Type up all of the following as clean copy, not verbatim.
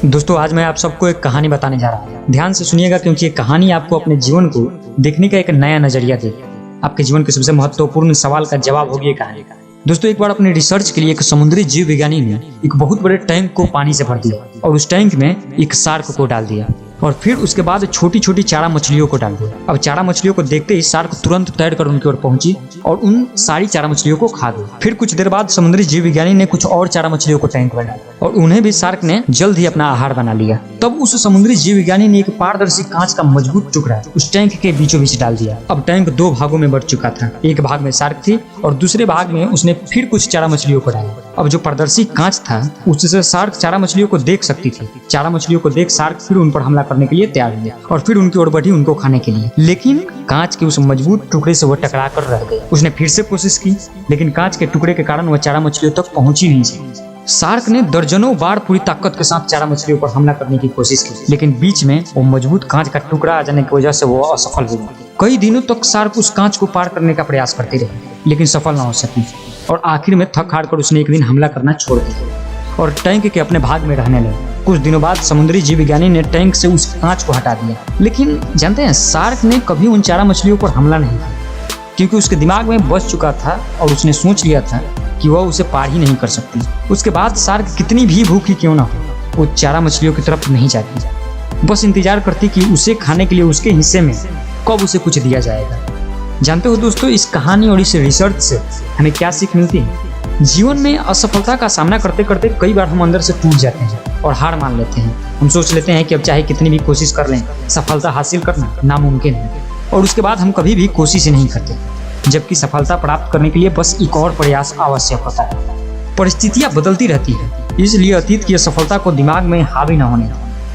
दोस्तों आज मैं आप सबको एक कहानी बताने जा रहा हूँ। ध्यान से सुनिएगा क्योंकि ये कहानी आपको अपने जीवन को देखने का एक नया नजरिया देगी। आपके जीवन के सबसे महत्वपूर्ण सवाल का जवाब होगी ये कहानी। दोस्तों एक बार अपने रिसर्च के लिए एक समुद्री जीव विज्ञानी ने एक बहुत बड़े टैंक को पानी से भर दिया और उस टैंक में एक शार्क को डाल दिया और फिर उसके बाद छोटी छोटी चारा मछलियों को डाल दिया। अब चारा मछलियों को देखते ही शार्क तुरंत तैरकर उनकी ओर पहुंची और उन सारी चारा मछलियों को खा गई। फिर कुछ देर बाद समुद्री जीव विज्ञानी ने कुछ और चारा मछलियों को टैंक में डाला और उन्हें भी शार्क ने जल्द ही अपना आहार बना लिया। तब उस समुद्री जीव विज्ञानी ने एक पारदर्शी कांच का मजबूत टुकड़ा उस टैंक के बीचों बीच डाल दिया। अब टैंक दो भागों में बढ़ चुका था, एक भाग में शार्क थी और दूसरे भाग में उसने फिर कुछ चारा मछलियों को डाला। अब जो पारदर्शी कांच था उससे शार्क चारा मछलियों को देख सकती थी। चारा मछलियों को देख शार्क फिर उन पर हमला करने के लिए तैयार हुआ और फिर उनकी ओर बढ़ी उनको खाने के लिए, लेकिन कांच के उस मजबूत टुकड़े से वो टकरा कर रह गई। उसने फिर से कोशिश की लेकिन कांच के टुकड़े के कारण वह चारा मछलियों तक पहुंच ही नहीं सकी। शार्क ने दर्जनों बार पूरी ताकत के साथ चारा मछलियों पर हमला करने की कोशिश की, लेकिन बीच में वो मजबूत कांच का टुकड़ा आ जाने की वजह से वो असफल हो गई। कई दिनों तक शार्क उस कांच को पार करने का प्रयास करती रही लेकिन सफल न हो सकी और आखिर में थक हार कर उसने एक दिन हमला करना छोड़ दिया और टैंक के अपने भाग में रहने लगी। कुछ दिनों बाद समुद्री जीव विज्ञानी ने टैंक से उस कांच को हटा दिया, लेकिन जानते हैं शार्क ने कभी उन चारा मछलियों पर हमला नहीं किया क्योंकि उसके दिमाग में बस चुका था और उसने सोच लिया था कि वह उसे पार ही नहीं कर सकती। उसके बाद शार्क कितनी भी भूखी क्यों ना हो वो चारा मछलियों की तरफ नहीं जाती, बस इंतजार करती कि उसे खाने के लिए उसके हिस्से में कब उसे कुछ दिया जाएगा। जानते हो दोस्तों इस कहानी और इस रिसर्च से हमें क्या सीख मिलती है? जीवन में असफलता का सामना करते करते कई बार हम अंदर से टूट जाते हैं और हार मान लेते हैं। हम सोच लेते हैं कि अब चाहे कितनी भी कोशिश कर लें सफलता हासिल करना नामुमकिन है और उसके बाद हम कभी भी कोशिश ही नहीं करते, जबकि सफलता प्राप्त करने के लिए बस एक और प्रयास आवश्यक होता है। परिस्थितियां बदलती रहती है, इसलिए अतीत की असफलता को दिमाग में हावी न होने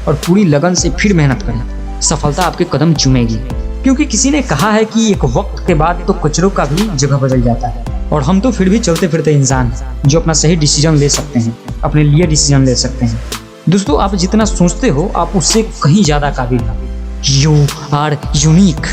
और पूरी लगन से फिर मेहनत करें। सफलता आपके कदम चूमेगी क्योंकि किसी ने कहा है कि एक वक्त के बाद तो कचरों का भी जगह बदल जाता है और हम तो फिर भी चलते फिरते इंसान हैं जो अपना सही डिसीजन ले सकते हैं, अपने लिए डिसीजन ले सकते हैं। दोस्तों आप जितना सोचते हो आप उससे कहीं ज्यादा काबिल हो। You are unique.